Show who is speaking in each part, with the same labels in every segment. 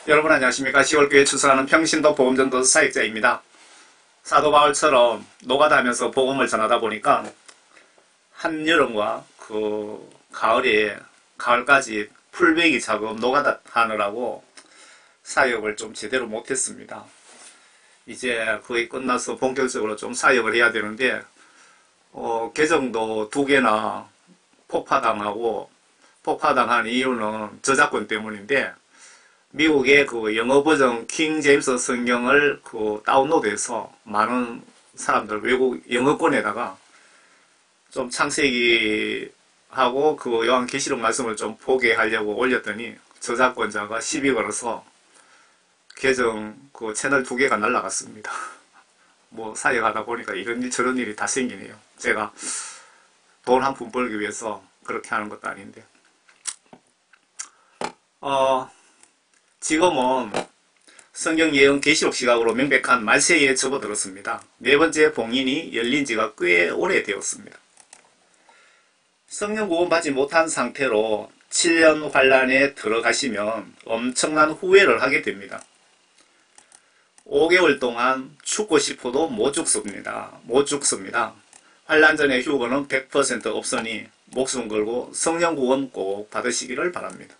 Speaker 1: 여러분 안녕하십니까. 시골교회 출석하는 평신도 복음전도 사역자입니다. 사도 바울처럼 노가다하면서 복음을 전하다 보니까 한여름과 가을까지 풀베기 작업 노가다 하느라고 사역을 좀 제대로 못했습니다. 이제 거의 끝나서 본격적으로 좀 사역을 해야 되는데 계정도 2개나 폭파당한 이유는 저작권 때문인데, 미국의 영어 버전 킹 제임스 성경을 다운로드해서 많은 사람들 외국 영어권에다가 좀 창세기하고 요한계시록 말씀을 좀 보게 하려고 올렸더니 저작권자가 시비 걸어서 계정 채널 2개가 날라갔습니다. 뭐 사역하다 보니까 이런 일 저런 일이 다 생기네요. 제가 돈 한 푼 벌기 위해서 그렇게 하는 것도 아닌데, 지금은 성경 예언 계시록 시각으로 명백한 말세에 접어들었습니다. 4번째 봉인이 열린 지가 꽤 오래되었습니다. 성령 구원받지 못한 상태로 7년 환란에 들어가시면 엄청난 후회를 하게 됩니다. 5개월 동안 죽고 싶어도 못 죽습니다. 환란 전의 휴거는 100% 없으니 목숨 걸고 성령 구원 꼭 받으시기를 바랍니다.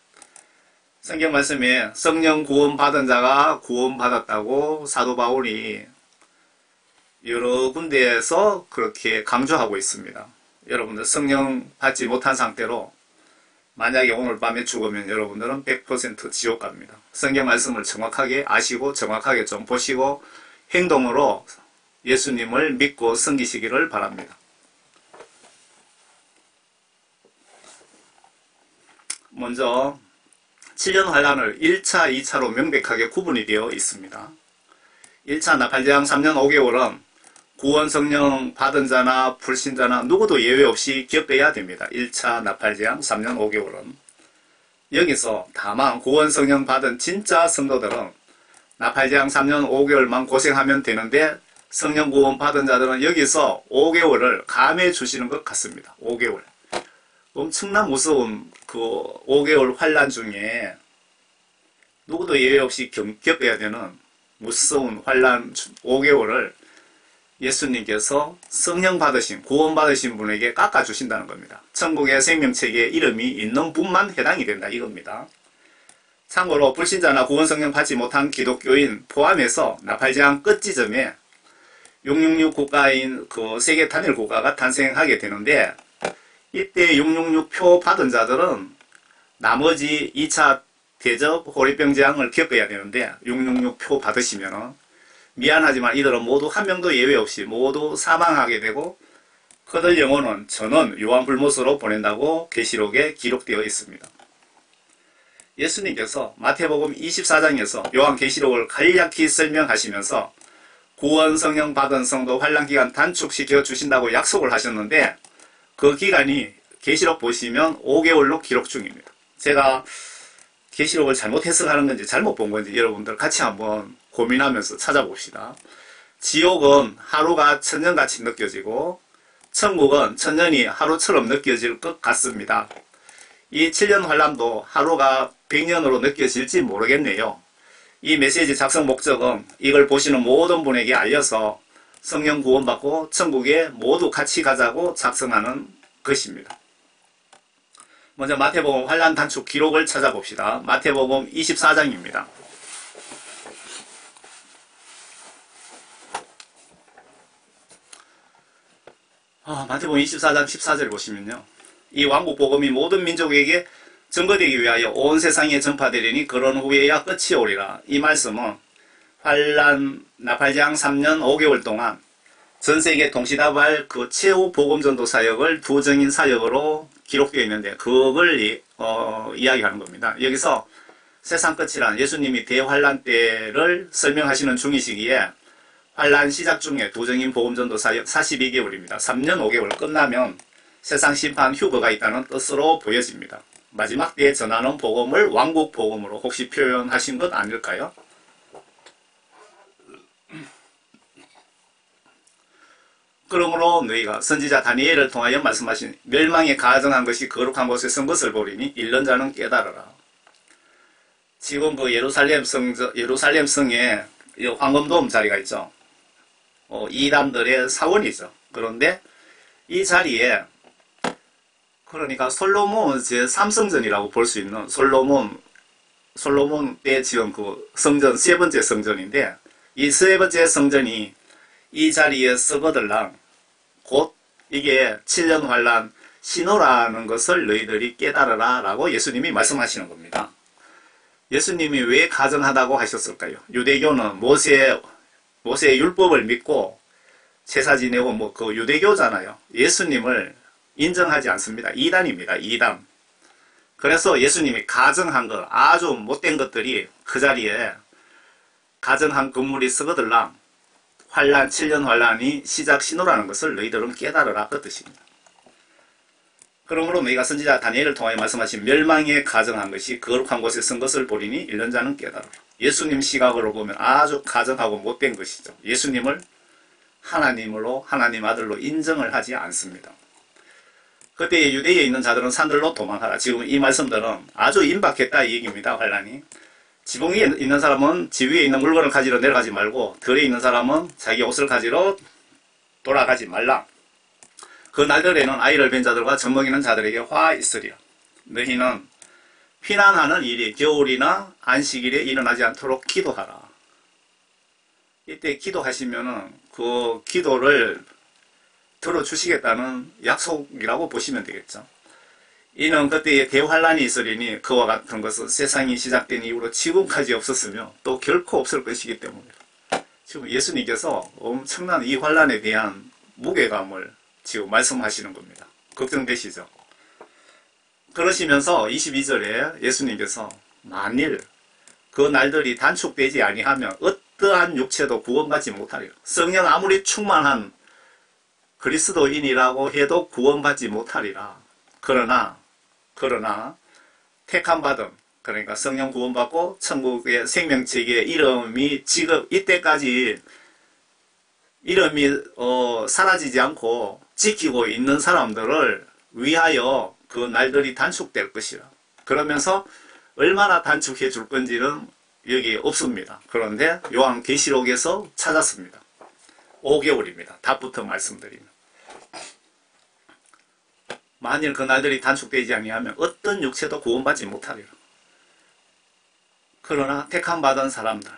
Speaker 1: 성경 말씀에 성령 구원 받은 자가 구원받았다고 사도 바울이 여러 군데에서 그렇게 강조하고 있습니다. 여러분들 성령 받지 못한 상태로 만약에 오늘 밤에 죽으면 여러분들은 100% 지옥 갑니다. 성경 말씀을 정확하게 아시고 정확하게 좀 보시고 행동으로 예수님을 믿고 섬기시기를 바랍니다. 먼저 7년 환란을 1차, 2차로 명백하게 구분이 되어 있습니다. 1차 나팔제왕 3년 5개월은 구원 성령 받은 자나 불신자나 누구도 예외 없이 겪어야 됩니다. 1차 나팔제왕 3년 5개월은. 여기서 다만 구원 성령 받은 진짜 성도들은 나팔제왕 3년 5개월만 고생하면 되는데, 성령 구원 받은 자들은 여기서 5개월을 감해 주시는 것 같습니다. 5개월. 엄청난 무서운 5개월 환란 중에 누구도 예외 없이 겪어야 되는 무서운 환란 5개월을 예수님께서 성령 받으신, 구원 받으신 분에게 깎아주신다는 겁니다. 천국의 생명책에 이름이 있는 분만 해당이 된다 이겁니다. 참고로 불신자나 구원 성령 받지 못한 기독교인 포함해서 나팔제왕 끝 지점에 666 국가인 세계 단일 국가가 탄생하게 되는데, 이때 666 표 받은 자들은 나머지 2차 대접 호리병 재앙을 겪어야 되는데, 666 표 받으시면은 미안하지만 이들은 모두 한 명도 예외 없이 모두 사망하게 되고, 그들 영혼은 전원 요한불못으로 보낸다고 계시록에 기록되어 있습니다. 예수님께서 마태복음 24장에서 요한계시록을 간략히 설명하시면서 구원 성령 받은 성도 환란기간 단축시켜 주신다고 약속을 하셨는데, 그 기간이 계시록 보시면 5개월로 기록 중입니다. 제가 계시록을 잘못 해석하는 건지 잘못 본 건지 여러분들 같이 한번 고민하면서 찾아봅시다. 지옥은 하루가 천년같이 느껴지고 천국은 천년이 하루처럼 느껴질 것 같습니다. 이 7년 환란도 하루가 100년으로 느껴질지 모르겠네요. 이 메시지 작성 목적은 이걸 보시는 모든 분에게 알려서 성령 구원받고 천국에 모두 같이 가자고 작성하는 것입니다. 먼저 마태복음 환란 단축 기록을 찾아봅시다. 마태복음 24장입니다. 마태복음 24장 14절 보시면요. 이 왕국 복음이 모든 민족에게 증거되기 위하여 온 세상에 전파되리니 그런 후에야 끝이 오리라. 이 말씀은 환란 나팔제왕 3년 5개월 동안 전세계 동시다발 최후 복음전도 사역을 두정인 사역으로 기록되어 있는데, 그걸 이야기하는 겁니다. 여기서 세상 끝이란 예수님이 대환란 때를 설명하시는 중이시기에 환란 시작 중에 두정인 복음전도 사역 42개월입니다. 3년 5개월 끝나면 세상 심판 휴거가 있다는 뜻으로 보여집니다. 마지막 때에 전하는 복음을 왕국 복음으로 혹시 표현하신 것 아닐까요? 그러므로 너희가 선지자 다니엘을 통하여 말씀하신 멸망에 가증한 것이 거룩한 곳에 선 것을 보리니 읽는 자는 깨달으라. 지금 그 예루살렘 성에 이 황금돔 자리가 있죠. 이단들의 사원이죠. 그런데 이 자리에 그러니까 솔로몬 제3성전이라고 볼 수 있는 솔로몬 때 지은 그 성전 세 번째 성전인데 이 세 번째 성전이 이 자리에 서거들랑 곧 이게 7년 환란 신호라는 것을 너희들이 깨달으라 라고 예수님이 말씀하시는 겁니다. 예수님이 왜 가정하다고 하셨을까요? 유대교는 모세의 율법을 믿고 제사 지내고 뭐 그 유대교잖아요. 예수님을 인정하지 않습니다. 이단입니다. 이단. 그래서 예수님이 가정한 것, 아주 못된 것들이 그 자리에 가정한 건물이 서거들랑 7년 환란이 시작 신호라는 것을 너희들은 깨달으라 그 뜻입니다. 그러므로 너희가 선지자 다니엘을 통하여 말씀하신 멸망에 가정한 것이 거룩한 곳에 쓴 것을 보리니 1년자는 깨달으라. 예수님 시각으로 보면 아주 가정하고 못된 것이죠. 예수님을 하나님으로 하나님 아들로 인정을 하지 않습니다. 그때 유대에 있는 자들은 산들로 도망하라. 지금 이 말씀들은 아주 임박했다 이 얘기입니다. 환란이. 지붕 위에 있는 사람은 집 위에 있는 물건을 가지러 내려가지 말고 들에 있는 사람은 자기 옷을 가지러 돌아가지 말라. 그 날들에는 아이를 뵌 자들과 젖먹이는 자들에게 화 있으리라. 너희는 피난하는 일이 겨울이나 안식일에 일어나지 않도록 기도하라. 이때 기도하시면은 그 기도를 들어주시겠다는 약속이라고 보시면 되겠죠. 이는 그때에 대환란이 있으리니 그와 같은 것은 세상이 시작된 이후로 지금까지 없었으며 또 결코 없을 것이기 때문이다. 지금 예수님께서 엄청난 이 환란에 대한 무게감을 지금 말씀하시는 겁니다. 걱정되시죠? 그러시면서 22절에 예수님께서 만일 그 날들이 단축되지 아니하면 어떠한 육체도 구원받지 못하리라. 성령 아무리 충만한 그리스도인이라고 해도 구원받지 못하리라. 그러나 택함받은 그러니까 성령 구원받고 천국의 생명책의 이름이 지금 이때까지 이름이 사라지지 않고 지키고 있는 사람들을 위하여 그 날들이 단축될 것이라. 그러면서 얼마나 단축해 줄 건지는 여기 없습니다. 그런데 요한계시록에서 찾았습니다. 5개월입니다. 답부터 말씀드리면. 만일 그 날들이 단축되지 아니하면 어떤 육체도 구원받지 못하리라. 그러나 택함받은 사람들,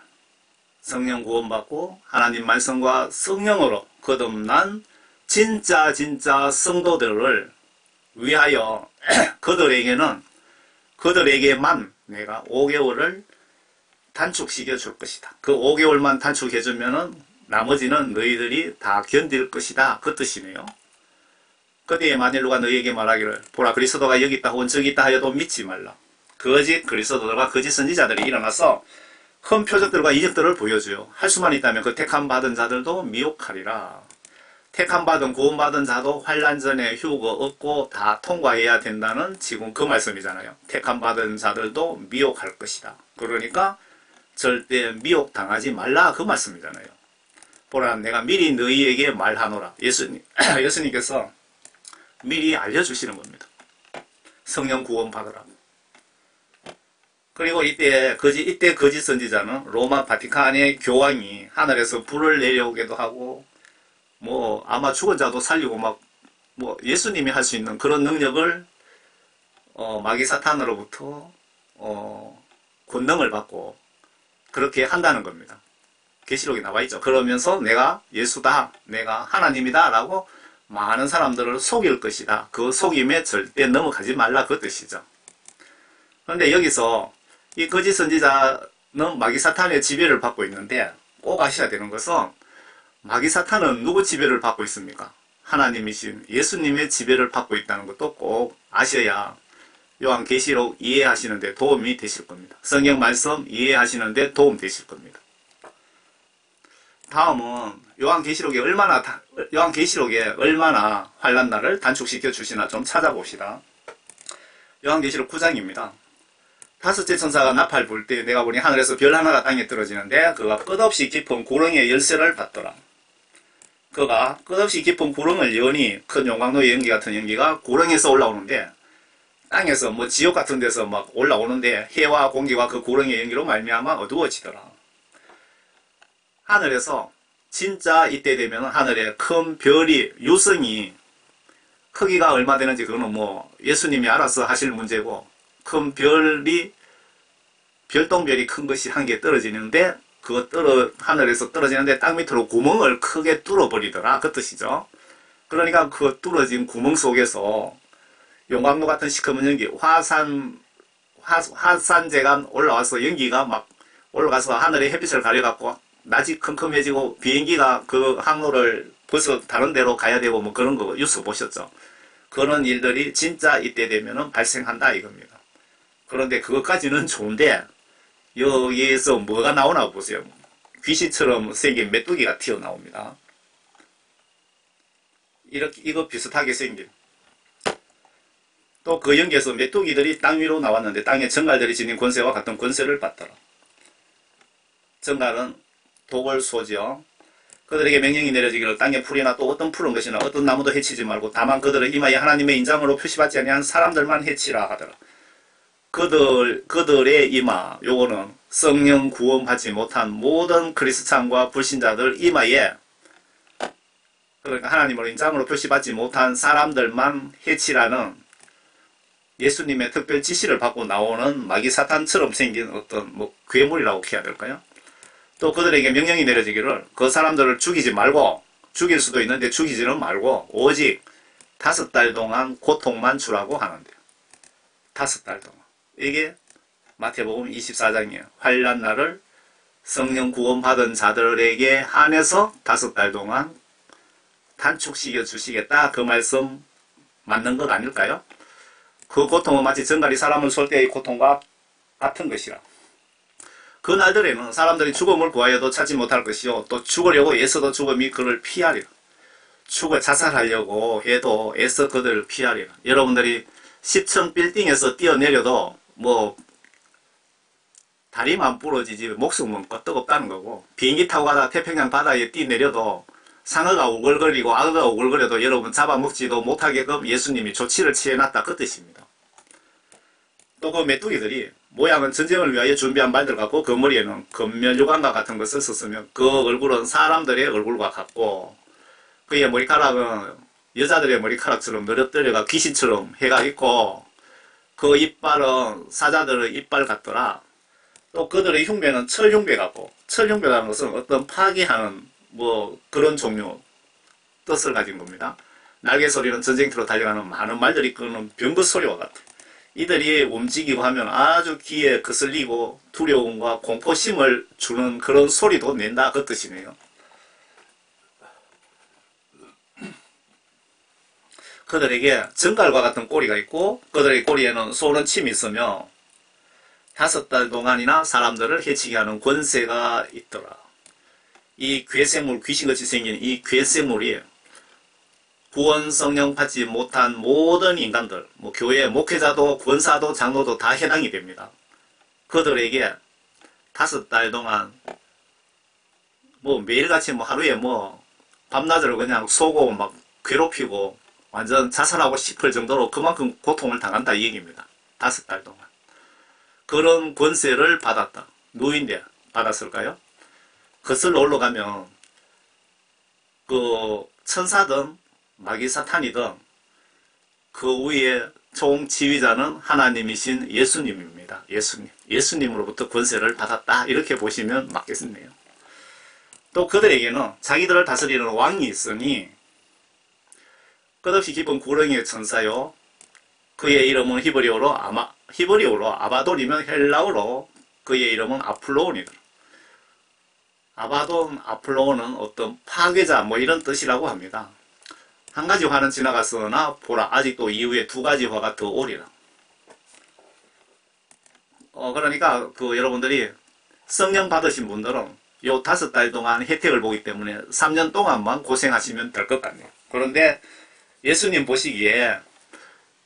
Speaker 1: 성령 구원받고 하나님 말씀과 성령으로 거듭난 진짜 성도들을 위하여 그들에게만 내가 5개월을 단축시켜 줄 것이다. 그 5개월만 단축해 주면은 나머지는 너희들이 다 견딜 것이다. 그 뜻이네요. 그때에 만일 누가 너희에게 말하기를 보라 그리스도가 여기 있다 혹은 저기 있다 하여도 믿지 말라. 거짓 그리스도들과 거짓 선지자들이 일어나서 큰 표적들과 이적들을 보여줘요. 할 수만 있다면 그 택함받은 자들도 미혹하리라. 택함받은 구원받은 자도 환란 전에 휴거 얻고 다 통과해야 된다는 지금 그 말씀이잖아요. 택함받은 자들도 미혹할 것이다. 그러니까 절대 미혹당하지 말라 그 말씀이잖아요. 보라 내가 미리 너희에게 말하노라. 예수님께서 미리 알려주시는 겁니다. 성령 구원 받으라고. 그리고 이때 거짓 선지자는 로마 바티칸의 교황이 하늘에서 불을 내려오기도 하고 뭐 아마 죽은 자도 살리고 막 뭐 예수님이 할 수 있는 그런 능력을 마귀 사탄으로부터 권능을 받고 그렇게 한다는 겁니다. 계시록에 나와 있죠. 그러면서 내가 예수다, 내가 하나님이다 라고 많은 사람들을 속일 것이다. 그 속임에 절대 넘어가지 말라 그 뜻이죠. 그런데 여기서 이 거짓 선지자는 마귀 사탄의 지배를 받고 있는데 꼭 아셔야 되는 것은 마귀 사탄은 누구 지배를 받고 있습니까? 하나님이신 예수님의 지배를 받고 있다는 것도 꼭 아셔야 요한계시록 이해하시는데 도움이 되실 겁니다. 성경 말씀 이해하시는데 도움 되실 겁니다. 다음은 요한계시록에 얼마나 환란날을 단축시켜 주시나 좀 찾아봅시다. 요한계시록 9장입니다. 다섯째 천사가 나팔 불 때 내가 보니 하늘에서 별 하나가 땅에 떨어지는데 그가 끝없이 깊은 구렁의 열쇠를 받더라. 그가 끝없이 깊은 구렁을 여니 큰 용광로의 연기 같은 연기가 구렁에서 올라오는데 땅에서 뭐 지옥 같은 데서 막 올라오는데 해와 공기와 그 구렁이의 연기로 말미암아 어두워지더라. 하늘에서 진짜 이때 되면 하늘에 큰 별이 유성이 크기가 얼마 되는지 그거는 뭐 예수님이 알아서 하실 문제고, 큰 별이 별똥별이 큰 것이 한 개 떨어지는데 하늘에서 떨어지는데 땅 밑으로 구멍을 크게 뚫어버리더라 그 뜻이죠. 그러니까 그 뚫어진 구멍 속에서 용광로 같은 시커먼 연기, 화산재가 올라와서 연기가 막 올라가서 하늘에 햇빛을 가려갖고 낮이 컴컴해지고 비행기가 그 항로를 벌써 다른 데로 가야 되고 뭐 그런 거 뉴스 보셨죠? 그런 일들이 진짜 이때 되면은 발생한다 이겁니다. 그런데 그것까지는 좋은데 여기에서 뭐가 나오나 보세요. 귀신처럼 생긴 메뚜기가 튀어나옵니다. 이거 비슷하게 생긴. 또 그 연기에서 메뚜기들이 땅 위로 나왔는데 땅에 정갈들이 지닌 권세와 같은 권세를 받더라. 정갈은 독을 쏘지요. 그들에게 명령이 내려지기를 땅에 풀이나 또 어떤 푸른 것이나 어떤 나무도 해치지 말고 다만 그들의 이마에 하나님의 인장으로 표시받지 아니한 사람들만 해치라 하더라. 그들의 이마, 요거는 성령 구원받지 못한 모든 그리스찬과 불신자들 이마에, 그러니까 하나님으로 인장으로 표시받지 못한 사람들만 해치라는 예수님의 특별 지시를 받고 나오는 마귀 사탄처럼 생긴 어떤 뭐 괴물이라고 해야 될까요? 또 그들에게 명령이 내려지기를 그 사람들을 죽이지 말고, 죽일 수도 있는데 죽이지는 말고 오직 5달 동안 고통만 주라고 하는데요. 5달 동안. 이게 마태복음 24장이에요. 환난 날을 성령 구원받은 자들에게 한해서 5달 동안 단축시켜 주시겠다. 그 말씀 맞는 것 아닐까요? 그 고통은 마치 정갈이 사람을 쏠 때의 고통과 같은 것이라. 그 날들에는 사람들이 죽음을 구하여도 찾지 못할 것이요 또 죽으려고 애써도 죽음이 그를 피하리라. 자살하려고 해도 애써 그들을 피하리라. 여러분들이 10층 빌딩에서 뛰어내려도 뭐 다리만 부러지지 목숨은 끄떡없다는 거고, 비행기 타고 가다가 태평양 바다에 뛰내려도 상어가 오글거리고 악어가 오글거려도 여러분 잡아먹지도 못하게끔 예수님이 조치를 취해놨다 그 뜻입니다. 또 그 메뚜기들이 모양은 전쟁을 위하여 준비한 말들 같고 그 머리에는 금면류관과 같은 것을 썼으며 그 얼굴은 사람들의 얼굴과 같고 그의 머리카락은 여자들의 머리카락처럼 늘어뜨려가 귀신처럼 해가 있고 그 이빨은 사자들의 이빨 같더라. 또 그들의 흉배는 철흉배 같고, 철흉배라는 것은 어떤 파괴하는 뭐 그런 종류 뜻을 가진 겁니다. 날개 소리는 전쟁터로 달려가는 많은 말들이 끄는 병거 소리와 같아. 이들이 움직이고 하면 아주 귀에 거슬리고 두려움과 공포심을 주는 그런 소리도 낸다 그 뜻이네요. 그들에게 정갈과 같은 꼬리가 있고 그들의 꼬리에는 쏘는 침이 있으며 5달 동안이나 사람들을 해치게 하는 권세가 있더라. 이 괴생물, 귀신같이 생긴 이 괴생물이 구원 성령 받지 못한 모든 인간들, 뭐 교회 목회자도 권사도 장로도 다 해당이 됩니다. 그들에게 5달 동안 뭐 매일같이 뭐 하루에 뭐 밤낮으로 그냥 쏘고 막 괴롭히고 완전 자살하고 싶을 정도로 그만큼 고통을 당한다 이 얘기입니다. 5달 동안. 그런 권세를 받았다. 누구인데 받았을까요? 거슬러 올라가면 그 천사든 마귀 사탄이든 그 위에 총지휘자는 하나님이신 예수님입니다. 예수님으로부터 권세를 받았다. 이렇게 보시면 맞겠네요. 또 그들에게는 자기들을 다스리는 왕이 있으니 끝없이 깊은 구렁이의 천사요. 그의 이름은 히브리어로 아바돈이면 헬라어로 그의 이름은 아폴로온이다. 아바돈, 아폴로온은 어떤 파괴자 뭐 이런 뜻이라고 합니다. 한 가지 화는 지나갔으나 보라 아직도 이후에 2가지 화가 더 오리라. 그러니까 여러분들이 성령 받으신 분들은 요 5달 동안 혜택을 보기 때문에 3년 동안만 고생하시면 될 것 같네요. 그런데 예수님 보시기에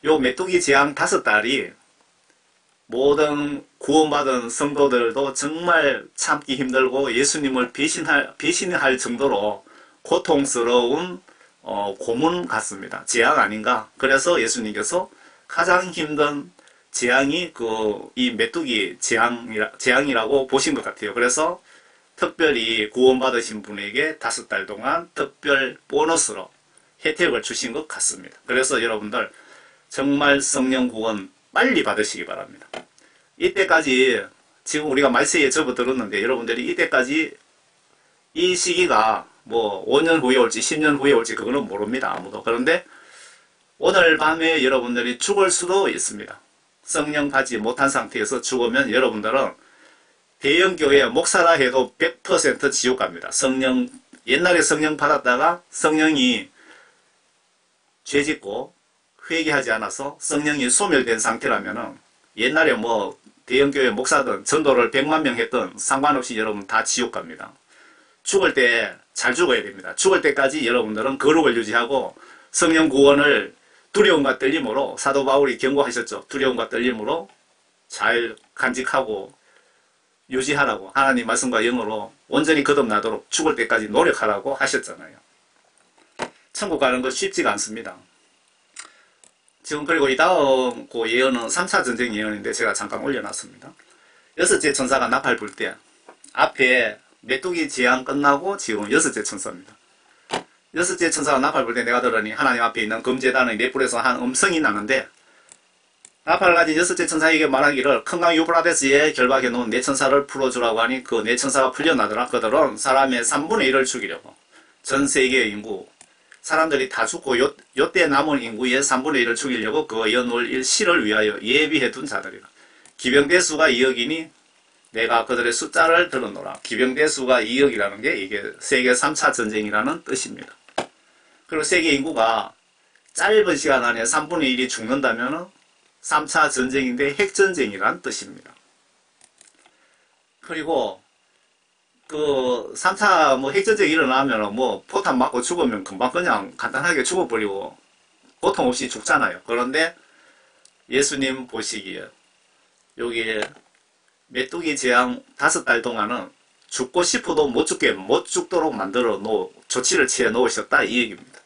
Speaker 1: 요 메뚜기 재앙 5달이 모든 구원받은 성도들도 정말 참기 힘들고 예수님을 배신할 정도로 고통스러운 고문 같습니다. 재앙 아닌가? 그래서 예수님께서 가장 힘든 재앙이 이 메뚜기 재앙이라고 보신 것 같아요. 그래서 특별히 구원받으신 분에게 5달 동안 특별 보너스로 혜택을 주신 것 같습니다. 그래서 여러분들 정말 성령 구원 빨리 받으시기 바랍니다. 이때까지 지금 우리가 말세에 접어들었는데 여러분들이 이때까지 이 시기가 뭐 5년 후에 올지 10년 후에 올지 그거는 모릅니다. 아무도. 그런데 오늘 밤에 여러분들이 죽을 수도 있습니다. 성령 받지 못한 상태에서 죽으면 여러분들은 대형교회 목사라 해도 100% 지옥 갑니다. 옛날에 성령 받았다가 성령이 죄짓고 회개하지 않아서 성령이 소멸된 상태라면은 옛날에 뭐 대형교회 목사든 전도를 100만 명 했던 상관없이 여러분 다 지옥 갑니다. 죽을 때 잘 죽어야 됩니다. 죽을 때까지 여러분들은 거룩을 유지하고 성령 구원을 두려움과 떨림으로 사도 바울이 경고하셨죠. 두려움과 떨림으로 잘 간직하고 유지하라고 하나님 말씀과 영으로 온전히 거듭나도록 죽을 때까지 노력하라고 하셨잖아요. 천국 가는 거 쉽지가 않습니다. 지금 그리고 이 다음 그 예언은 3차 전쟁 예언인데 제가 잠깐 올려놨습니다. 6째 천사가 나팔 불 때 앞에 메뚜기 재앙 끝나고 지금 6째 천사입니다. 6째 천사가 나팔 불 때 내가 들으니 하나님 앞에 있는 금제단의 넷불에서 한 음성이 나는데 나팔을 가진 6째 천사에게 말하기를 큰 강 유브라데스에 결박해 놓은 네 천사를 풀어주라고 하니 그 네 천사가 풀려나더라. 그들은 사람의 3분의 1을 죽이려고 전 세계의 인구 사람들이 다 죽고 요때 남은 인구의 3분의 1을 죽이려고 그 연월 일시를 위하여 예비해 둔 자들이라. 기병대 수가 2억이니 내가 그들의 숫자를 들었노라. 기병대 수가 2억이라는 게 이게 세계 3차 전쟁이라는 뜻입니다. 그리고 세계 인구가 짧은 시간 안에 3분의 1이 죽는다면 3차 전쟁인데 핵전쟁이란 뜻입니다. 그리고 그 3차 뭐 핵전쟁이 일어나면 뭐 포탄 맞고 죽으면 금방 그냥 간단하게 죽어버리고 고통 없이 죽잖아요. 그런데 예수님 보시기에 여기에 메뚜기 재앙 5달 동안은 죽고 싶어도 못 죽도록 만들어 조치를 취해 놓으셨다 이 얘기입니다.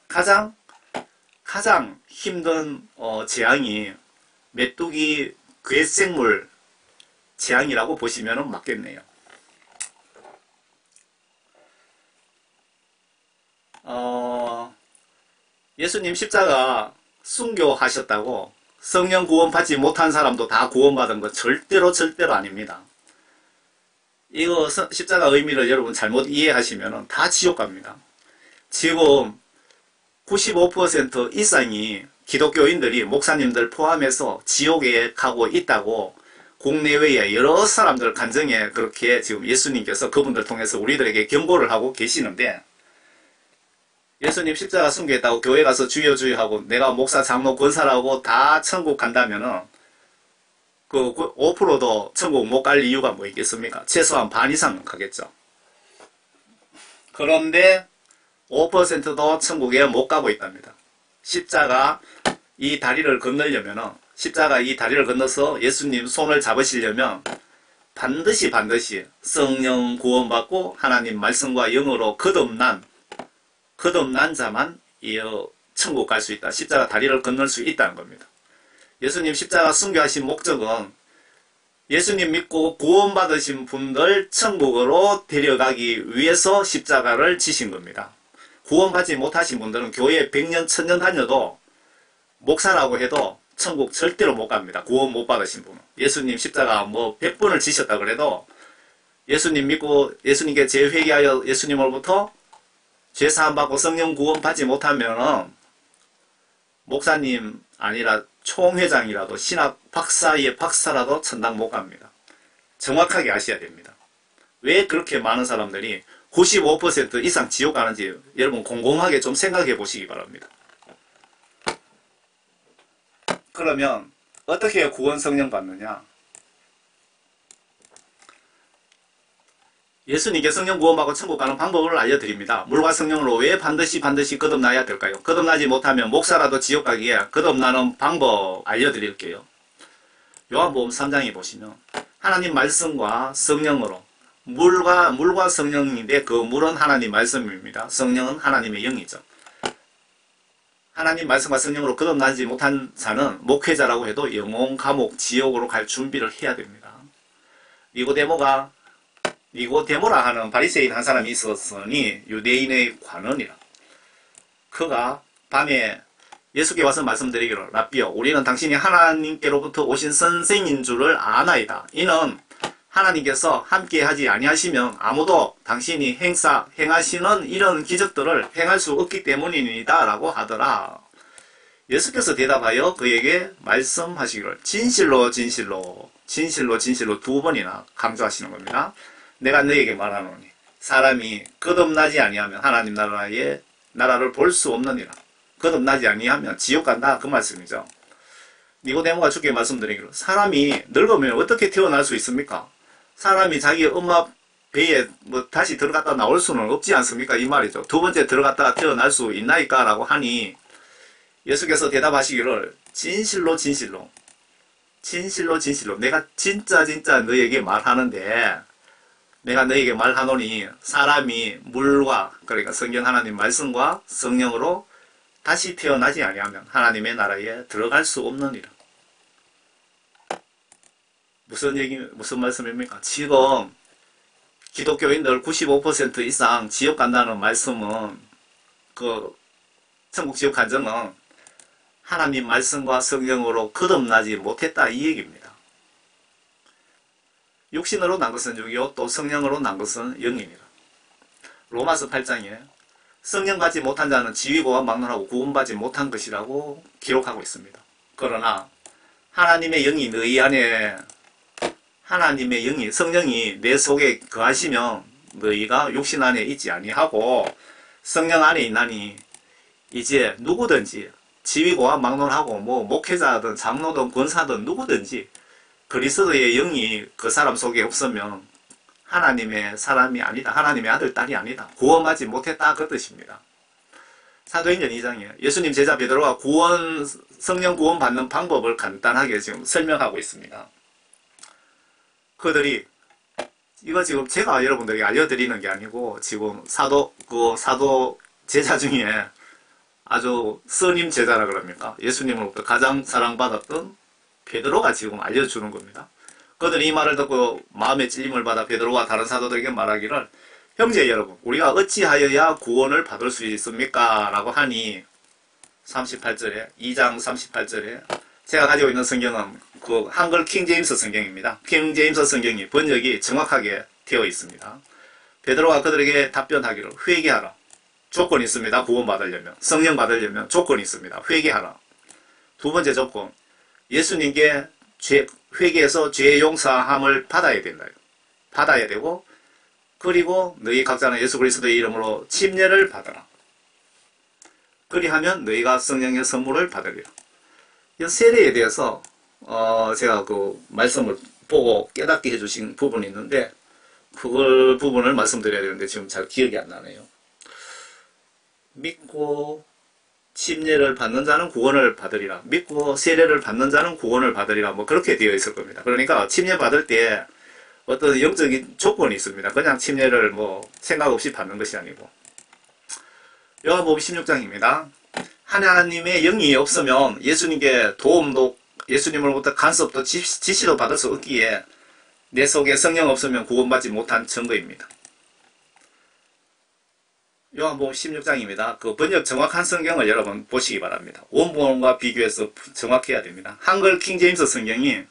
Speaker 1: 가장 힘든 재앙이 메뚜기 괴생물 재앙이라고 보시면 맞겠네요. 예수님 십자가 순교하셨다고 성령 구원 받지 못한 사람도 다 구원받은 거 절대로 아닙니다. 이거 십자가 의미를 여러분 잘못 이해하시면 다 지옥 갑니다. 지금 95% 이상이 기독교인들이 목사님들 포함해서 지옥에 가고 있다고 국내외에 여러 사람들 간증에 그렇게 지금 예수님께서 그분들 통해서 우리들에게 경고를 하고 계시는데 예수님 십자가 순교했다고 교회 가서 주여 하고 내가 목사 장로 권사라고 다 천국 간다면은 그 5%도 천국 못 갈 이유가 뭐 있겠습니까? 최소한 반 이상은 가겠죠. 그런데 5%도 천국에 못 가고 있답니다. 십자가 이 다리를 건너려면은 십자가 이 다리를 건너서 예수님 손을 잡으시려면 반드시 성령 구원받고 하나님 말씀과 영으로 거듭난 자만 천국 갈 수 있다. 십자가 다리를 건널 수 있다는 겁니다. 예수님 십자가 순교하신 목적은 예수님 믿고 구원받으신 분들 천국으로 데려가기 위해서 십자가를 지신 겁니다. 구원받지 못하신 분들은 교회 100년, 1000년 다녀도 목사라고 해도 천국 절대로 못 갑니다. 구원 못 받으신 분은. 예수님 십자가 뭐 100번을 지셨다 그래도 예수님 믿고 예수님께 재회개하여 예수님으로부터 죄사함 받고 성령 구원 받지 못하면은 목사님 아니라 총회장이라도 신학 박사의 박사라도 천당 못 갑니다. 정확하게 아셔야 됩니다. 왜 그렇게 많은 사람들이 95% 이상 지옥 가는지 여러분 곰곰하게 좀 생각해 보시기 바랍니다. 그러면 어떻게 구원 성령 받느냐? 예수님께 성령 구원받고 천국 가는 방법을 알려드립니다. 물과 성령으로 왜 반드시 거듭나야 될까요? 거듭나지 못하면 목사라도 지옥 가기에 거듭나는 방법 알려드릴게요. 요한복음 3장에 보시면 하나님 말씀과 성령으로 물과 성령인데 그 물은 하나님 말씀입니다. 성령은 하나님의 영이죠. 하나님 말씀과 성령으로 거듭나지 못한 자는 목회자라고 해도 영혼 감옥 지옥으로 갈 준비를 해야 됩니다. 니고데모라 하는 바리새인 한 사람이 있었으니 유대인의 관원이라. 그가 밤에 예수께 와서 말씀드리기를 라삐여 우리는 당신이 하나님께로부터 오신 선생인 줄을 아나이다. 이는 하나님께서 함께 하지 아니하시면 아무도 당신이 행하시는 이런 기적들을 행할 수 없기 때문입니다. 라고 하더라. 예수께서 대답하여 그에게 말씀하시기를 진실로 진실로 진실로 진실로 두 번이나 강조하시는 겁니다. 내가 너에게 말하노니 사람이 거듭나지 아니하면 하나님 나라를 볼 수 없느니라. 거듭나지 아니하면 지옥 간다 그 말씀이죠. 니고데모가 주께 말씀드리기를 사람이 늙으면 어떻게 태어날 수 있습니까? 사람이 자기 엄마 배에 다시 들어갔다 나올 수는 없지 않습니까? 이 말이죠. 두 번째 들어갔다 태어날 수 있나이까? 라고 하니 예수께서 대답하시기를 진실로 진실로 진실로 진실로 내가 진짜 너에게 말하는데 내가 너에게 말하노니 사람이 물과 그러니까 성경 하나님 말씀과 성령으로 다시 태어나지 아니하면 하나님의 나라에 들어갈 수 없느니라. 무슨 말씀입니까? 지금 기독교인들 95% 이상 지옥 간다는 말씀은 천국 지옥 간증은 하나님 말씀과 성령으로 거듭나지 못했다 이 얘기입니다. 육신으로 난 것은 육이요 또 성령으로 난 것은 영이니라. 로마서 8장에 성령 받지 못한 자는 지위고와 막론하고 구원받지 못한 것이라고 기록하고 있습니다. 그러나 하나님의 영이 너희 안에 하나님의 영이 성령이 내 속에 거하시면 너희가 육신 안에 있지 아니하고 성령 안에 있나니 이제 누구든지 지위고와 막론하고 목회자든 장로든 권사든 누구든지 그리스도의 영이 그 사람 속에 없으면 하나님의 사람이 아니다. 하나님의 아들, 딸이 아니다. 구원받지 못했다. 그 뜻입니다. 사도행전 2장에 예수님 제자 베드로가 성령 구원 받는 방법을 간단하게 지금 설명하고 있습니다. 그들이 이거 지금 제가 여러분들에게 알려드리는 게 아니고 지금 사도 제자 중에 아주 스님 제자라 그럽니까? 예수님으로부터 가장 사랑받았던 베드로가 지금 알려주는 겁니다. 그들이 이 말을 듣고 마음의 찔림을 받아 베드로와 다른 사도들에게 말하기를 형제 여러분 우리가 어찌하여야 구원을 받을 수 있습니까? 라고 하니 38절에 2장 38절에 제가 가지고 있는 성경은 그 한글 킹제임스 성경입니다. 킹제임스 성경이 번역이 정확하게 되어 있습니다. 베드로가 그들에게 답변하기를 회개하라. 조건이 있습니다. 구원받으려면 성령 받으려면 조건이 있습니다. 회개하라. 두 번째 조건 예수님께 회개해서 죄 용서함을 받아야 된다. 받아야 되고 그리고 너희 각자는 예수 그리스도의 이름으로 침례를 받아라. 그리하면 너희가 성령의 선물을 받으리라. 이 세례에 대해서 제가 그 말씀을 보고 깨닫게 해주신 부분이 있는데 그 부분을 말씀드려야 되는데 지금 잘 기억이 안 나네요. 믿고 침례를 받는 자는 구원을 받으리라. 믿고 세례를 받는 자는 구원을 받으리라. 그렇게 되어 있을 겁니다. 그러니까 침례 받을 때 어떤 영적인 조건이 있습니다. 그냥 침례를 생각 없이 받는 것이 아니고. 요한복음 16장입니다. 하나님의 영이 없으면 예수님께 도움도 예수님으로부터 간섭도 지시도 받을 수 없기에 내 속에 성령 없으면 구원받지 못한 증거입니다. 요한복음 16장입니다. 그 번역 정확한 성경을 여러분 보시기 바랍니다. 원본과 비교해서 정확해야 됩니다. 한글 킹제임스 성경이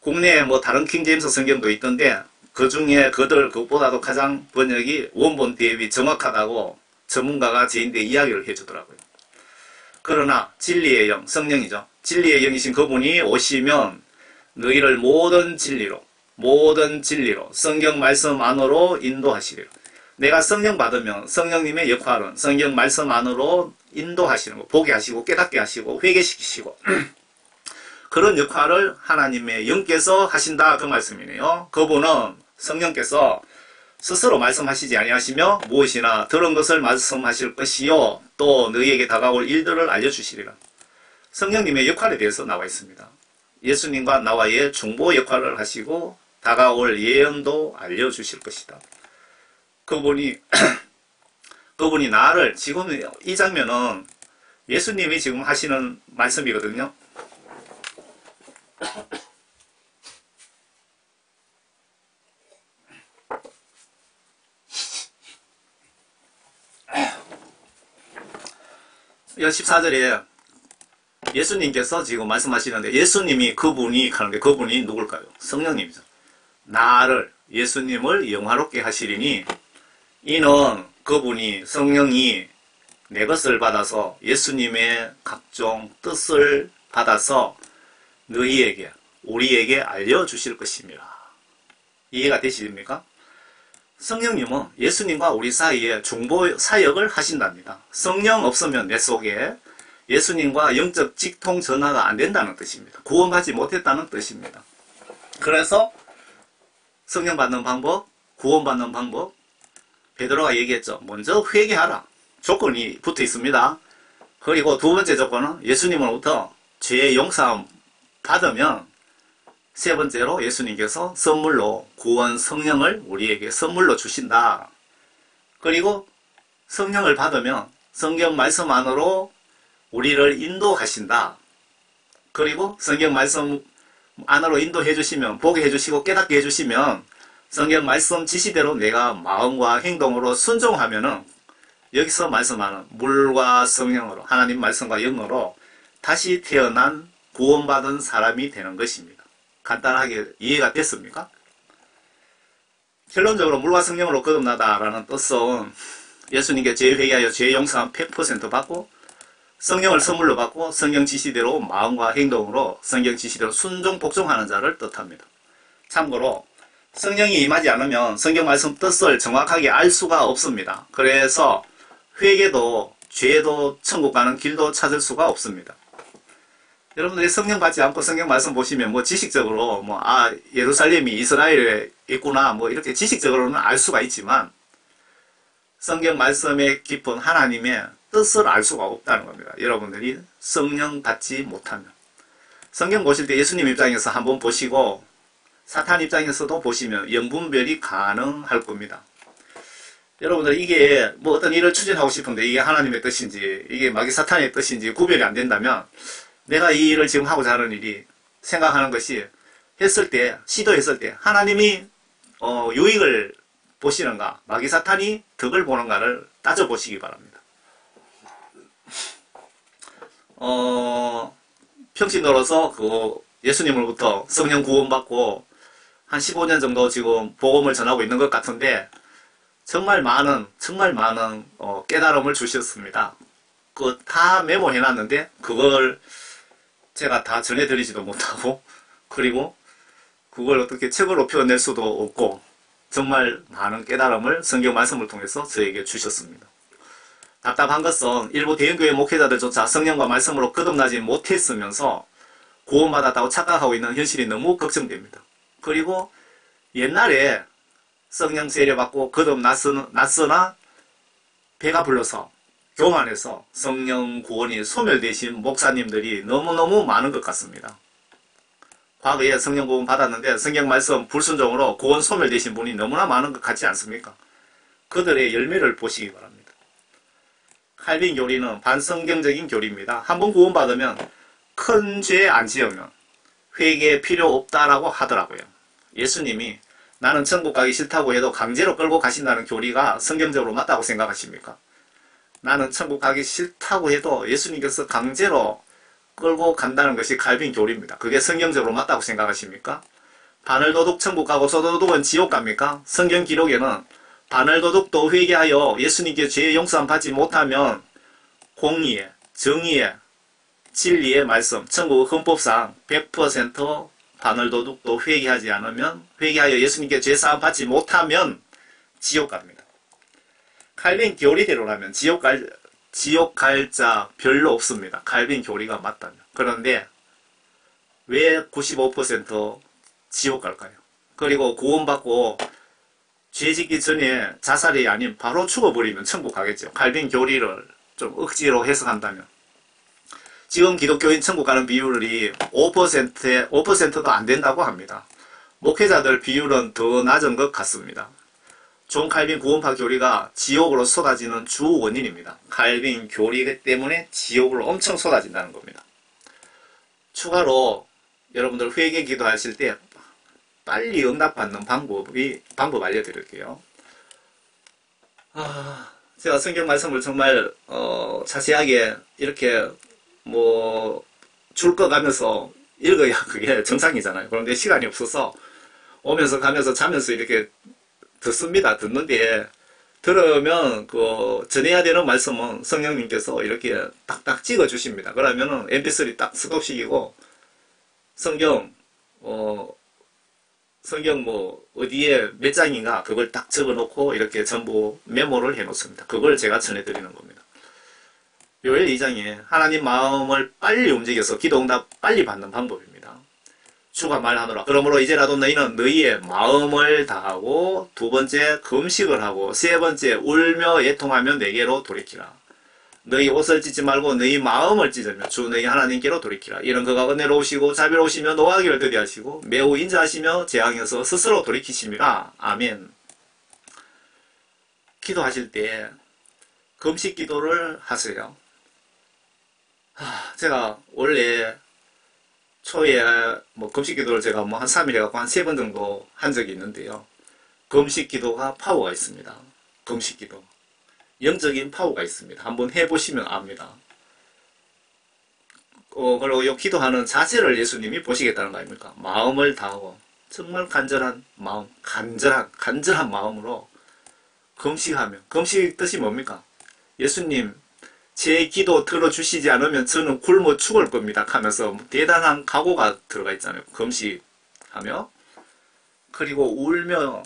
Speaker 1: 국내에 다른 킹제임스 성경도 있던데 그 중에 그것보다도 가장 번역이 원본 대비 정확하다고 전문가가 저희한테 이야기를 해주더라고요. 그러나 진리의 영, 성령이죠. 진리의 영이신 그분이 오시면 너희를 모든 진리로 성경 말씀 안으로 인도하시리라. 내가 성령 받으면 성령님의 역할은 성경 말씀 안으로 인도하시는 거, 보게 하시고 깨닫게 하시고 회개시키시고 그런 역할을 하나님의 영께서 하신다 그 말씀이네요. 그분은 성령께서 스스로 말씀하시지 아니하시며 무엇이나 들은 것을 말씀하실 것이요 또 너희에게 다가올 일들을 알려주시리라. 성령님의 역할에 대해서 나와 있습니다. 예수님과 나와의 중보 역할을 하시고 다가올 예언도 알려주실 것이다. 그분이 나를 지금 이 장면은 예수님이 지금 하시는 말씀이거든요. 이 14절에 예수님께서 지금 말씀하시는데, 예수님이 그분이 하는데 그분이 누굴까요? 성령님이죠. 나를, 예수님을 영화롭게 하시리니 이는 그분이, 성령이 내 것을 받아서 예수님의 각종 뜻을 받아서 너희에게, 우리에게 알려주실 것입니다. 이해가 되십니까? 성령님은 예수님과 우리 사이에 중보 사역을 하신답니다. 성령 없으면 내 속에 예수님과 영적 직통 전화가 안 된다는 뜻입니다. 구원받지 못했다는 뜻입니다. 그래서 성령 받는 방법, 구원받는 방법, 베드로가 얘기했죠. 먼저 회개하라. 조건이 붙어 있습니다. 그리고 두 번째 조건은 예수님으로부터 죄의 용서함 받으면, 세 번째로 예수님께서 선물로 구원 성령을 우리에게 선물로 주신다. 그리고 성령을 받으면 성경 말씀 안으로 우리를 인도하신다. 그리고 성경 말씀 안으로 인도해 주시면, 보게 해 주시고 깨닫게 해 주시면 성경 말씀 지시대로 내가 마음과 행동으로 순종하면은 여기서 말씀하는 물과 성령으로, 하나님 말씀과 영으로 다시 태어난 구원받은 사람이 되는 것입니다. 간단하게 이해가 됐습니까? 결론적으로 물과 성령으로 거듭나다라는 뜻은 예수님께 죄 회개하여 죄 용서함 100% 받고, 성령을 선물로 받고 성경 지시대로 마음과 행동으로 성경 지시대로 순종 복종하는 자를 뜻합니다. 참고로 성령이 임하지 않으면 성경 말씀 뜻을 정확하게 알 수가 없습니다. 그래서 회개도 죄도 천국 가는 길도 찾을 수가 없습니다. 여러분들이 성령 받지 않고 성경 말씀 보시면 지식적으로 예루살렘이 이스라엘에 있구나 이렇게 지식적으로는 알 수가 있지만 성경 말씀에 깊은 하나님의 뜻을 알 수가 없다는 겁니다. 여러분들이 성령 받지 못하면. 성경 보실 때 예수님 입장에서 한번 보시고 사탄 입장에서도 보시면 영분별이 가능할 겁니다. 여러분들 이게 어떤 일을 추진하고 싶은데 이게 하나님의 뜻인지 이게 마귀 사탄의 뜻인지 구별이 안 된다면, 내가 이 일을 지금 하고자 하는 일이 생각하는 것이 시도했을 때 하나님이 유익을 보시는가, 마귀 사탄이 덕을 보는가를 따져보시기 바랍니다. 평신도로서 예수님으로부터 성령 구원받고 한 15년 정도 지금 복음을 전하고 있는 것 같은데 정말 많은 깨달음을 주셨습니다. 그거 다 메모해놨는데 그걸 제가 다 전해드리지도 못하고, 그리고 그걸 어떻게 책으로 표현낼 수도 없고, 정말 많은 깨달음을 성경 말씀을 통해서 저에게 주셨습니다. 답답한 것은 일부 대형교회 목회자들조차 성령과 말씀으로 거듭나지 못했으면서 구원받았다고 착각하고 있는 현실이 너무 걱정됩니다. 그리고 옛날에 성령 세례받고 거듭났으나 배가 불러서 교만해서 성령 구원이 소멸되신 목사님들이 너무너무 많은 것 같습니다. 과거에 성령 구원 받았는데 성경 말씀 불순종으로 구원 소멸되신 분이 너무나 많은 것 같지 않습니까? 그들의 열매를 보시기 바랍니다. 칼빈 교리는 반성경적인 교리입니다. 한번 구원받으면 큰 죄 안 지으면 회개 필요 없다라고 하더라고요. 예수님이 나는 천국 가기 싫다고 해도 강제로 끌고 가신다는 교리가 성경적으로 맞다고 생각하십니까? 나는 천국 가기 싫다고 해도 예수님께서 강제로 끌고 간다는 것이 칼빈 교리입니다. 그게 성경적으로 맞다고 생각하십니까? 바늘도둑 천국 가고 소도둑은 지옥 갑니까? 성경 기록에는 바늘도둑도 회개하여 예수님께 죄의 용서함 받지 못하면 공의의, 정의의, 진리의 말씀, 천국 헌법상 100% 바늘도둑도 회개하지 않으면, 회개하여 예수님께 죄사함 받지 못하면 지옥 갑니다. 칼빈 교리대로라면 지옥 갈 자 별로 없습니다. 칼빈 교리가 맞다면. 그런데 왜 95% 지옥 갈까요? 그리고 구원받고 죄 짓기 전에 자살이 아닌 바로 죽어버리면 천국 가겠죠. 칼빈 교리를 좀 억지로 해석한다면. 지금 기독교인 천국 가는 비율이 5%도 안 된다고 합니다. 목회자들 비율은 더 낮은 것 같습니다. 존 칼빈 구원파 교리가 지옥으로 쏟아지는 주 원인입니다. 칼빈 교리 때문에 지옥으로 엄청 쏟아진다는 겁니다. 추가로 여러분들 회개 기도하실 때 빨리 응답받는 방법 알려드릴게요. 제가 성경 말씀을 정말 자세하게 이렇게 줄 거 가면서 읽어야 그게 정상이잖아요. 그런데 시간이 없어서 오면서 가면서 자면서 이렇게 듣습니다. 듣는데 들으면 전해야 되는 말씀은 성령님께서 이렇게 딱딱 찍어 주십니다. 그러면은 mp3 딱 스톱시키고 성경 어디에 몇 장인가 그걸 딱 적어 놓고 이렇게 전부 메모를 해 놓습니다. 그걸 제가 전해드리는 겁니다. 요엘 2장에 하나님 마음을 빨리 움직여서 기도응답 빨리 받는 방법입니다. 주가 말하노라. 그러므로 이제라도 너희는 너희의 마음을 다하고, 두 번째 금식을 하고, 세 번째 울며 애통하며 내게로 돌이키라. 너희 옷을 찢지 말고 너희 마음을 찢으며 주 너희 하나님께로 돌이키라. 이런 그가 은혜로우시고 자비로우시며 노하기를 더디하시고 매우 인자하시며 재앙에서 스스로 돌이키심이라. 아멘. 기도하실 때 금식 기도를 하세요. 제가 원래 초에 금식 기도를 제가 한 3일 해갖고 한 3번 정도 한 적이 있는데요. 금식 기도가 파워가 있습니다. 금식 기도. 영적인 파워가 있습니다. 한번 해보시면 압니다. 그리고 이 기도하는 자세를 예수님이 보시겠다는 거 아닙니까? 마음을 다하고 정말 간절한 마음, 간절한 마음으로 금식하며, 금식 뜻이 뭡니까? 예수님 제 기도 들어주시지 않으면 저는 굶어 죽을 겁니다 하면서 대단한 각오가 들어가 있잖아요. 금식하며. 그리고 울며,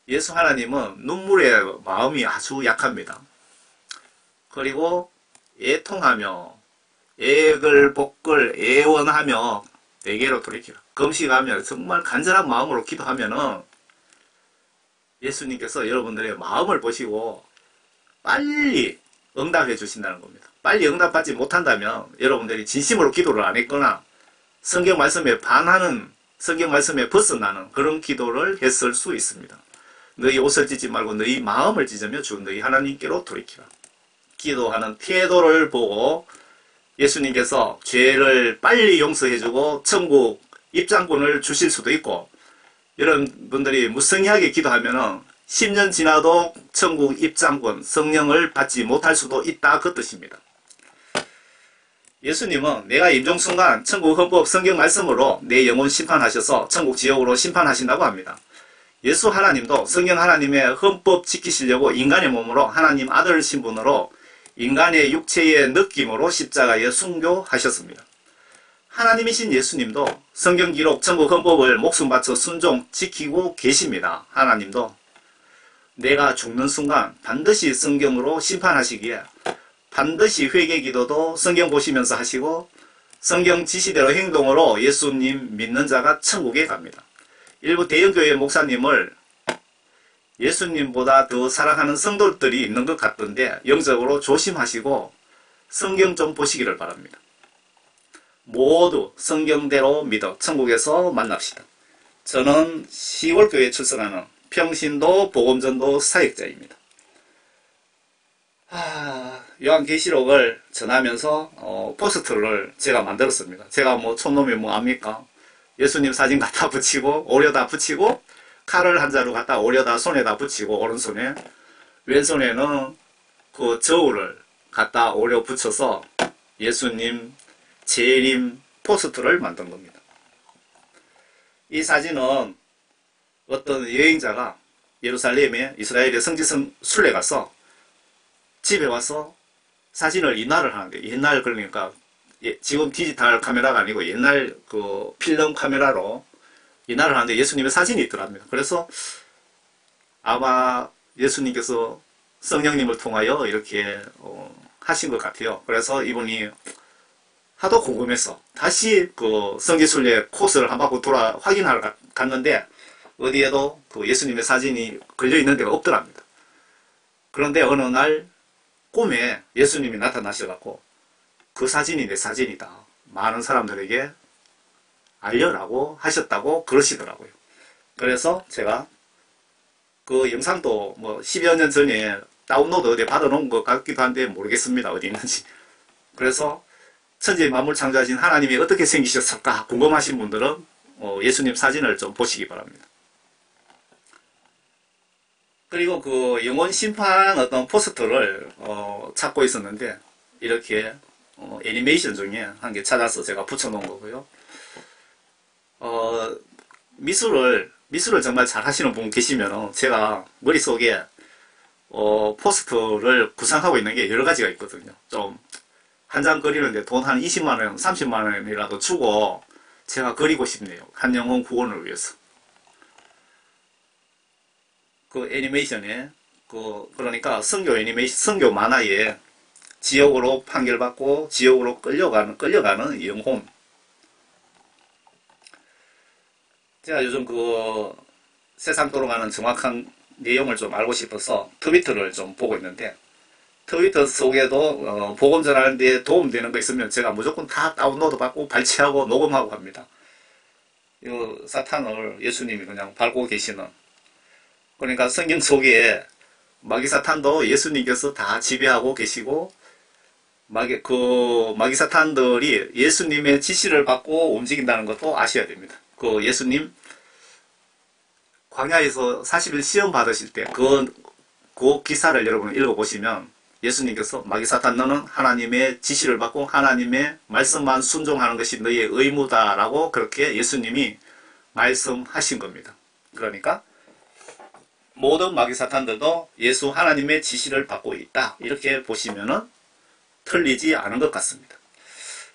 Speaker 1: 예수 하나님은 눈물의 마음이 아주 약합니다. 그리고 애통하며, 애글 복글 애원하며 내게로 돌이키라. 금식하며 정말 간절한 마음으로 기도하면은 예수님께서 여러분들의 마음을 보시고 빨리 응답해 주신다는 겁니다. 빨리 응답받지 못한다면 여러분들이 진심으로 기도를 안 했거나 성경 말씀에 반하는, 성경 말씀에 벗어나는 그런 기도를 했을 수 있습니다. 너희 옷을 찢지 말고 너희 마음을 찢으며 주 너희 하나님께로 돌이키라. 기도하는 태도를 보고 예수님께서 죄를 빨리 용서해주고 천국 입장권을 주실 수도 있고, 여러분들이 무성의하게 기도하면은 10년 지나도 천국 입장권, 성령을 받지 못할 수도 있다, 그 뜻입니다. 예수님은 내가 임종순간 천국 헌법 성경 말씀으로 내 영혼 심판하셔서 천국 지옥으로 심판하신다고 합니다. 예수 하나님도 성경 하나님의 헌법 지키시려고 인간의 몸으로 하나님 아들 신분으로 인간의 육체의 느낌으로 십자가에 순교하셨습니다. 하나님이신 예수님도 성경 기록 천국 헌법을 목숨 바쳐 순종 지키고 계십니다. 하나님도 내가 죽는 순간 반드시 성경으로 심판하시기에 반드시 회개 기도도 성경 보시면서 하시고 성경 지시대로 행동으로 예수님 믿는 자가 천국에 갑니다. 일부 대형교회 목사님을 예수님보다 더 사랑하는 성도들이 있는 것 같던데 영적으로 조심하시고 성경 좀 보시기를 바랍니다. 모두 성경대로 믿어 천국에서 만납시다. 저는 10월 교회에 출석하는 평신도 복음전도 사역자입니다. 요한계시록을 전하면서 포스터를 제가 만들었습니다. 제가 촌놈이 압니까? 예수님 사진 갖다 붙이고 오려다 붙이고 칼을 한 자루 갖다 오려다 손에다 붙이고 오른손에, 왼손에는 그 저울을 갖다 오려 붙여서 예수님 재림 포스터를 만든 겁니다. 이 사진은 어떤 여행자가 예루살렘에 이스라엘의 성지성 순례 가서 집에 와서 사진을 인화를 하는데, 옛날 그러니까 지금 디지털 카메라가 아니고 옛날 그 필름 카메라로 인화를 하는데 예수님의 사진이 있더랍니다. 그래서 아마 예수님께서 성령님을 통하여 이렇게 하신 것 같아요. 그래서 이분이 하도 궁금해서 다시 그 성지순례 코스를 한 바퀴 돌아 확인하러 갔는데 어디에도 그 예수님의 사진이 걸려있는 데가 없더랍니다. 그런데 어느 날 꿈에 예수님이 나타나셔갖고 그 사진이 내 사진이다, 많은 사람들에게 알려라고 하셨다고 그러시더라고요. 그래서 제가 그 영상도 뭐 10여 년 전에 다운로드 어디 받아놓은 것 같기도 한데 모르겠습니다. 어디 있는지. 그래서 천지 만물 창조하신 하나님이 어떻게 생기셨을까 궁금하신 분들은 예수님 사진을 좀 보시기 바랍니다. 그리고 그 영원 심판 어떤 포스터를 찾고 있었는데 이렇게 애니메이션 중에 한 개 찾아서 제가 붙여놓은 거고요. 미술을 정말 잘 하시는 분 계시면 제가 머릿속에 포스터를 구상하고 있는 게 여러 가지가 있거든요. 좀 한 장 그리는데 돈 한 20만원, 30만원이라도 주고 제가 그리고 싶네요. 한 영혼 구원을 위해서. 그 애니메이션에 그러니까 성교 애니메이션, 성교 만화에 지옥으로 판결받고 지옥으로 끌려가는 영혼. 제가 요즘 그 세상 돌아가는 정확한 내용을 좀 알고 싶어서 트위터를 좀 보고 있는데, 트위터 속에도 복음 전하는 데 도움되는 거 있으면 제가 무조건 다 다운로드 받고 발췌하고 녹음하고 합니다. 이 사탄을 예수님이 그냥 밟고 계시는, 그러니까 성경 속에 마귀사탄도 예수님께서 다 지배하고 계시고, 마귀사탄들이 예수님의 지시를 받고 움직인다는 것도 아셔야 됩니다. 그 예수님 광야에서 40일 시험 받으실 때 그 기사를 여러분 읽어보시면 예수님께서 마귀사탄 너는 하나님의 지시를 받고 하나님의 말씀만 순종하는 것이 너의 의무다라고 그렇게 예수님이 말씀하신 겁니다. 그러니까 모든 마귀사탄들도 예수 하나님의 지시를 받고 있다. 이렇게 보시면은 틀리지 않은 것 같습니다.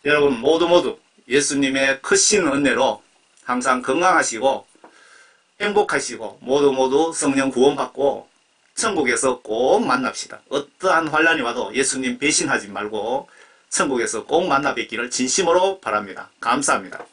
Speaker 1: 여러분 모두 예수님의 크신 은혜로 항상 건강하시고 행복하시고 모두 성령 구원받고 천국에서 꼭 만납시다. 어떠한 환난이 와도 예수님 배신하지 말고 천국에서 꼭 만나 뵙기를 진심으로 바랍니다. 감사합니다.